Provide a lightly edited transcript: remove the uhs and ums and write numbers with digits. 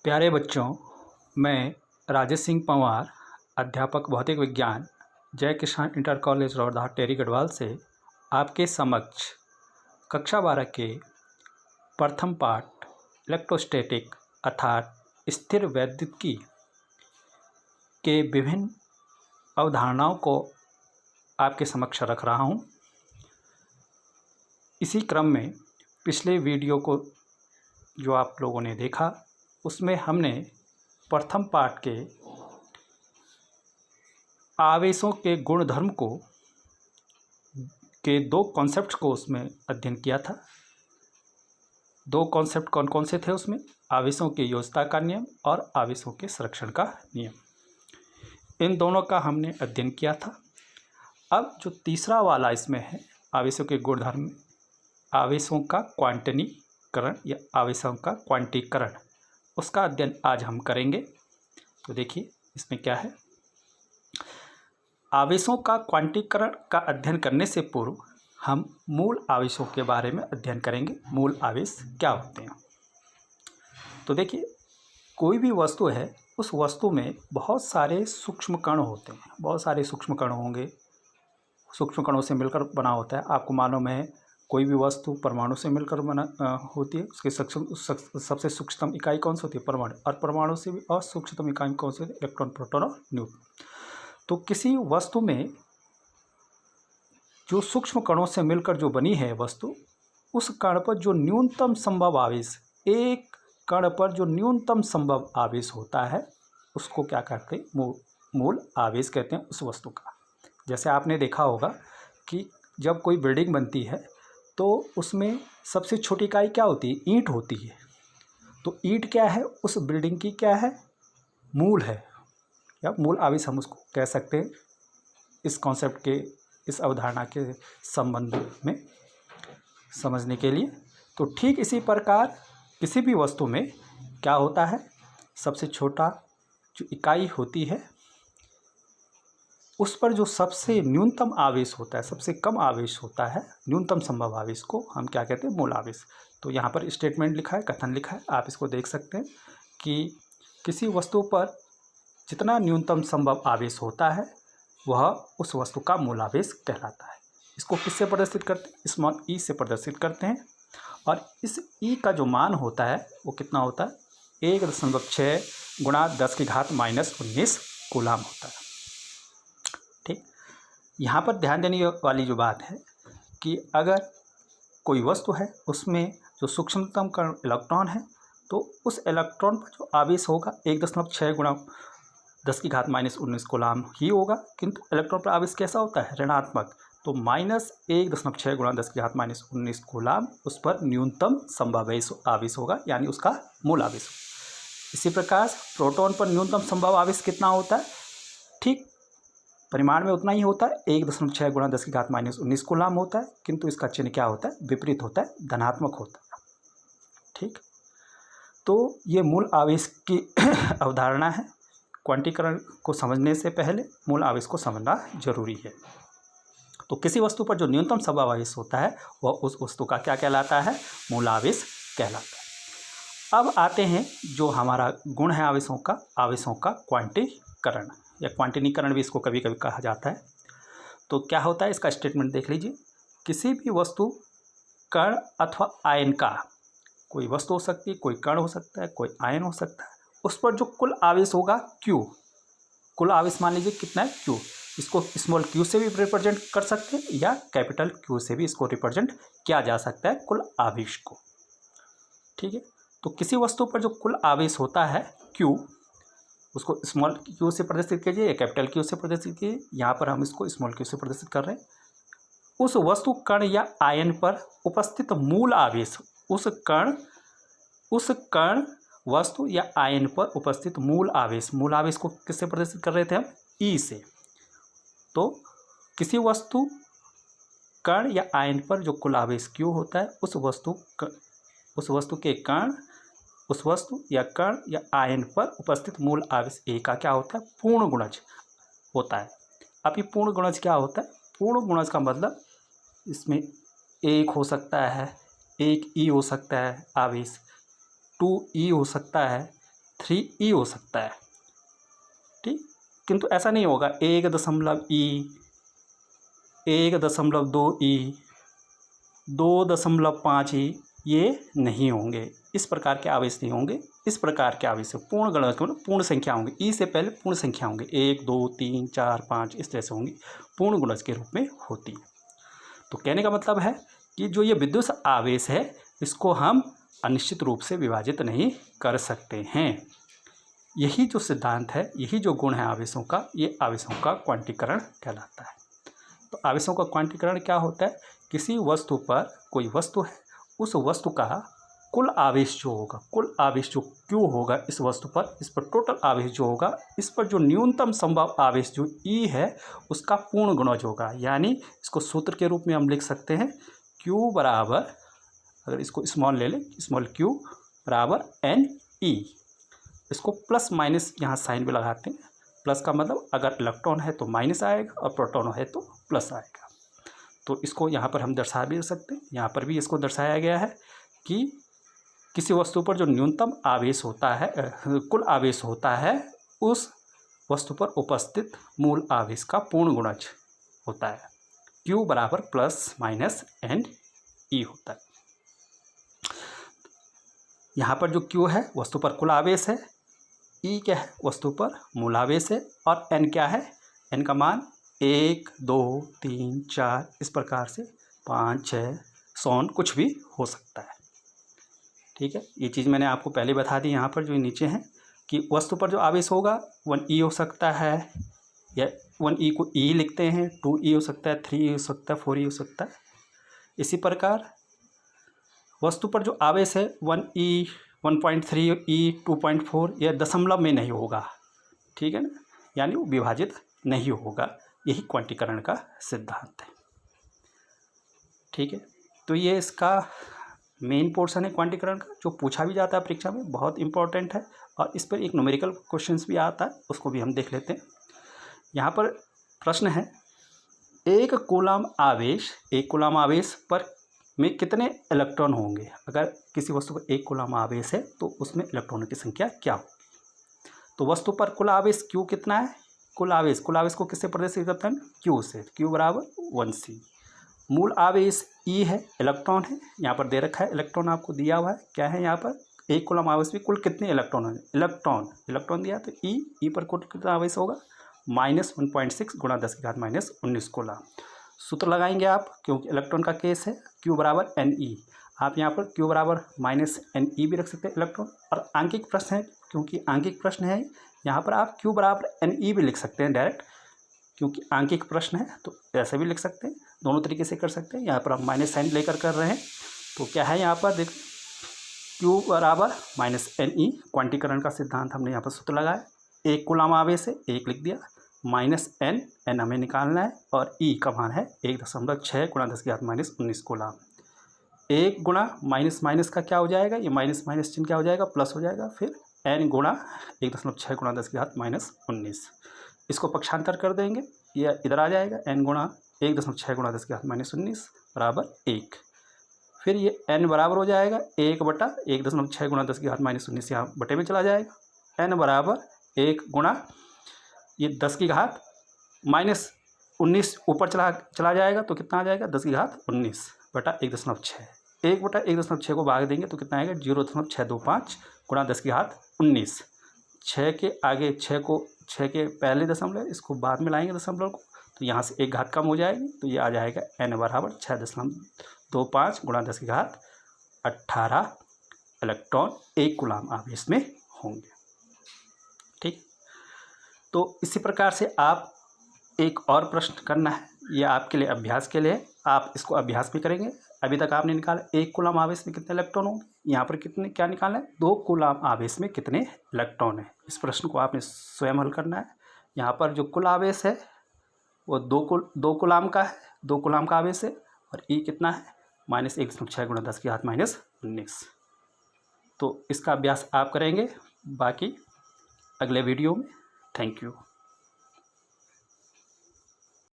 प्यारे बच्चों, मैं राजेश सिंह पंवार, अध्यापक भौतिक विज्ञान, जय किसान इंटर कॉलेज रौरदाह टेरी गढ़वाल से आपके समक्ष कक्षा 12 के प्रथम पाठ इलेक्ट्रोस्टैटिक अर्थात स्थिर वैद्युतिकी के विभिन्न अवधारणाओं को आपके समक्ष रख रहा हूँ। इसी क्रम में पिछले वीडियो को जो आप लोगों ने देखा उसमें हमने प्रथम पाठ के आवेशों के गुणधर्म के दो कॉन्सेप्ट को उसमें अध्ययन किया था। दो कॉन्सेप्ट कौन कौन से थे उसमें? आवेशों के योज्यता का नियम और आवेशों के संरक्षण का नियम। इन दोनों का हमने अध्ययन किया था। अब जो तीसरा वाला इसमें है आवेशों के गुणधर्म, आवेशों का क्वांटनीकरण या आवेशों का क्वांटीकरण, उसका अध्ययन आज हम करेंगे। तो देखिए इसमें क्या है। आवेशों का क्वांटीकरण का अध्ययन करने से पूर्व हम मूल आवेशों के बारे में अध्ययन करेंगे। मूल आवेश क्या होते हैं? तो देखिए, कोई भी वस्तु है, उस वस्तु में बहुत सारे सूक्ष्म कण होते हैं। बहुत सारे सूक्ष्म कण होंगे, सूक्ष्म कणों से मिलकर बना होता है। आपको मालूम है कोई भी वस्तु परमाणु से मिलकर बना होती है। उसकी सबसे सूक्ष्मतम इकाई कौन सी होती है? परमाणु। और परमाणु से भी और सूक्ष्मतम इकाई कौन सी होती है? इलेक्ट्रॉन, प्रोटॉन और न्यूट्रॉन। तो किसी वस्तु में जो सूक्ष्म कणों से मिलकर जो बनी है वस्तु, उस कण पर जो न्यूनतम संभव आवेश, एक कण पर जो न्यूनतम संभव आवेश होता है, उसको क्या कहते हैं? मूल आवेश कहते हैं उस वस्तु का। जैसे आपने देखा होगा कि जब कोई बिल्डिंग बनती है तो उसमें सबसे छोटी इकाई क्या होती है? ईंट होती है। तो ईंट क्या है? उस बिल्डिंग की क्या है? मूल है, या मूल आवेश हम उसको कह सकते हैं इस कॉन्सेप्ट के, इस अवधारणा के संबंध में समझने के लिए। तो ठीक इसी प्रकार किसी भी वस्तु में क्या होता है? सबसे छोटा जो इकाई होती है उस पर जो सबसे न्यूनतम आवेश होता है, सबसे कम आवेश होता है, न्यूनतम संभव आवेश को हम क्या कहते हैं? मूल आवेश। तो यहाँ पर स्टेटमेंट लिखा है, कथन लिखा है, आप इसको देख सकते हैं कि किसी वस्तु पर जितना न्यूनतम संभव आवेश होता है वह उस वस्तु का मूल आवेश कहलाता है। इसको किससे प्रदर्शित करते हैं? स्मॉल ई से प्रदर्शित करते हैं। और इस ई का जो मान होता है वो कितना होता है? 1.6 गुणा 10⁻⁻19 कूलाम होता है। ठीक, यहाँ पर ध्यान देने वाली जो बात है कि अगर कोई वस्तु है उसमें जो सूक्ष्मतम कण इलेक्ट्रॉन है, तो उस इलेक्ट्रॉन पर जो आवेश होगा 1.6 गुणा 10⁻⁻19 कूलाम ही होगा। किंतु इलेक्ट्रॉन पर आवेश कैसा होता है? ऋणात्मक। तो -1.6 गुणा 10⁻⁻19 कूलाम उस पर न्यूनतम संभव आवेश होगा, यानी उसका मूल आवेश। इसी प्रकार प्रोटॉन पर न्यूनतम संभव आवेश कितना होता है? ठीक परिमाण में उतना ही होता है, 1.6 गुणा 10⁻⁻19 कूलाम होता है। किंतु इसका चिन्ह क्या होता है? विपरीत होता है, धनात्मक होता है। ठीक, तो ये मूल आवेश की अवधारणा है। क्वांटीकरण को समझने से पहले मूल आवेश को समझना जरूरी है। तो किसी वस्तु पर जो न्यूनतम संभव आवेश होता है वह उस वस्तु का क्या कहलाता है? मूल आवेश कहलाता है। अब आते हैं जो हमारा गुण है आवेशों का क्वांटीकरण या क्वांटनीकरण भी इसको कभी कभी कहा जाता है। तो क्या होता है इसका स्टेटमेंट देख लीजिए। किसी भी वस्तु, कण अथवा आयन का, कोई वस्तु हो सकती है, कोई कण हो सकता है, कोई आयन हो सकता है, उस पर जो कुल आवेश होगा Q, कुल आवेश मान लीजिए कितना है? Q। इसको स्मॉल q से भी रिप्रेजेंट कर सकते हैं या कैपिटल Q से भी इसको रिप्रेजेंट किया जा सकता है, कुल आवेश को। ठीक है, तो किसी वस्तु पर जो कुल आवेश होता है Q, उसको स्मॉल q से प्रदर्शित कीजिए या कैपिटल Q से प्रदर्शित कीजिए। यहाँ पर हम इसको स्मॉल q से प्रदर्शित कर रहे हैं। उस वस्तु, कण या आयन पर उपस्थित मूल आवेश, उस कण वस्तु या आयन पर उपस्थित मूल आवेश को किससे प्रदर्शित कर रहे थे हम? E से। तो किसी वस्तु, कण या आयन पर जो कुल आवेश Q होता है, उस वस्तु के कण, उस वस्तु या कण या आयन पर उपस्थित मूल आवेश A का क्या होता है? पूर्ण गुणज होता है। अब ये पूर्ण गुणज क्या होता है? पूर्ण गुणज का मतलब इसमें 1 हो सकता है, 1 E हो सकता है आवेश, 2 E हो सकता है, 3e हो सकता है, ठीक, किंतु ऐसा नहीं होगा 1.e, 1.2e, 2.5e, ये नहीं होंगे, इस प्रकार के आवेश नहीं होंगे। इस प्रकार के आवेश पूर्ण गणक मतलब पूर्ण संख्या होंगे, ई से पहले पूर्ण संख्या होंगे, 1 2 3 4 5 इस तरह से होंगी, पूर्ण गुणज के रूप में होती है। तो कहने का मतलब है कि जो ये विद्युत आवेश है इसको हम अनिश्चित रूप से विभाजित नहीं कर सकते हैं। यही जो सिद्धांत है, यही जो गुण है आवेशों का, ये आवेशों का क्वांटीकरण कहलाता है। तो आवेशों का क्वांटीकरण क्या होता है? किसी वस्तु पर, कोई वस्तु है, उस वस्तु का कुल आवेश जो होगा, कुल आवेश जो Q होगा इस वस्तु पर, इस पर टोटल आवेश जो होगा, इस पर जो न्यूनतम संभव आवेश जो E है उसका पूर्ण गुणज होगा। यानी इसको सूत्र के रूप में हम लिख सकते हैं Q बराबर, अगर इसको स्मॉल ले लें, स्मॉल q बराबर NE। इसको प्लस माइनस यहाँ साइन भी लगाते हैं। प्लस का मतलब अगर इलेक्ट्रॉन है तो माइनस आएगा और प्रोटॉन है तो प्लस आएगा। तो इसको यहाँ पर हम दर्शा भी सकते हैं, यहाँ पर भी इसको दर्शाया गया है कि किसी वस्तु पर जो न्यूनतम आवेश होता है, कुल आवेश होता है, उस वस्तु पर उपस्थित मूल आवेश का पूर्ण गुणज होता है। Q बराबर प्लस माइनस NE होता है। यहाँ पर जो Q है वस्तु पर कुल आवेश है, E क्या है? वस्तु पर मूल आवेश है, और N क्या है? N का मान 1 2 3 4 इस प्रकार से 5 6 100 कुछ भी हो सकता है। ठीक है, ये चीज़ मैंने आपको पहले बता दी। यहाँ पर जो नीचे हैं कि वस्तु पर जो आवेश होगा 1E हो सकता है, या 1E को E लिखते हैं, 2E हो सकता है, 3E हो सकता है, 4E हो सकता है। इसी प्रकार वस्तु पर जो आवेश है 1E 1.3E 2.4 यह दशमलव में नहीं होगा, ठीक है ना, यानी वो विभाजित नहीं होगा। यही क्वांटीकरण का सिद्धांत है। ठीक है, तो ये इसका मेन पोर्शन है क्वांटीकरण का, जो पूछा भी जाता है परीक्षा में, बहुत इंपॉर्टेंट है। और इस पर एक न्यूमेरिकल क्वेश्चंस भी आता है, उसको भी हम देख लेते हैं। यहाँ पर प्रश्न है, एक कूलम आवेश पर में कितने इलेक्ट्रॉन होंगे? अगर किसी वस्तु पर एक कूलम आवेश है तो उसमें इलेक्ट्रॉनों की संख्या क्या होगी? तो वस्तु पर कुल आवेश Q कितना है? कुल आवेश को किससे प्रदर्शित करते हैं? Q से। Q बराबर 1C। मूल आवेश E है, इलेक्ट्रॉन है, यहाँ पर दे रखा है, इलेक्ट्रॉन आपको दिया हुआ है। क्या है यहाँ पर? एक कूलम आवेश में कुल कितने इलेक्ट्रॉन हैं? इलेक्ट्रॉन दिया, तो E पर कुल कितना आवेश होगा? -1.6 गुणा 10⁻⁻19 कूलम। सूत्र लगाएंगे आप, क्योंकि इलेक्ट्रॉन का केस है। Q बराबर NE, आप यहाँ पर Q बराबर -NE भी रख सकते हैं इलेक्ट्रॉन। और आंकिक प्रश्न है, क्योंकि आंकिक प्रश्न है, यहाँ पर आप Q बराबर NE भी लिख सकते हैं डायरेक्ट, क्योंकि आंकिक प्रश्न है, तो ऐसे भी लिख सकते हैं, दोनों तरीके से कर सकते हैं। यहाँ पर हम माइनस साइन लेकर कर रहे हैं, तो क्या है यहाँ पर देख, Q बराबर -NE, क्वांटीकरण का सिद्धांत हमने यहाँ पर सूत्र लगाया। एक कूलम आवेश है, एक लिख दिया, -N हमें निकालना है, और E का मान है 1.6 गुणा 10⁻⁻19 कूलम। एक गुणा माइनस का क्या हो जाएगा? ये माइनस चिन्ह क्या हो जाएगा? प्लस हो जाएगा। फिर N गुणा 1.6 गुणा 10⁻⁻19, इसको पक्षांतर कर देंगे, यह इधर आ जाएगा। N गुणा 1.6 गुणा 10⁻⁻19 बराबर 1। फिर ये N बराबर हो जाएगा 1/1.6 गुणा 10⁻⁻19, यहाँ बटे में चला जाएगा। N बराबर 1 गुणा ये 10⁻⁻19 ऊपर चला जाएगा, तो कितना आ जाएगा? 10⁻19 बटा 1.6। 1/1.6 को भाग देंगे तो कितना आएगा? 0.625 गुणा 10⁻19। 6 के आगे 6 के पहले दशमलव, इसको बाद में लाएंगे दशमलव को, तो यहाँ से एक घात कम हो जाएगी, तो ये आ जाएगा N बराबर 6.25 गुणा 10⁻18 इलेक्ट्रॉन एक कूलम आवेश में होंगे। ठीक, तो इसी प्रकार से आप एक और प्रश्न करना है, यह आपके लिए अभ्यास के लिए, आप इसको अभ्यास भी करेंगे। अभी तक आपने निकाला एक कूलम आवेश में कितने इलेक्ट्रॉन होंगे, यहाँ पर कितने, क्या निकालना है? 2 कूलम आवेश में कितने इलेक्ट्रॉन है। इस प्रश्न को आपने स्वयं हल करना है। यहाँ पर जो कुल आवेश है वो 2 कूलम का है, 2 कूलम का आवेश है, और E कितना है? -1.6 गुणा 10⁻⁻19। तो इसका अभ्यास आप करेंगे, बाकी अगले वीडियो में। Thank you.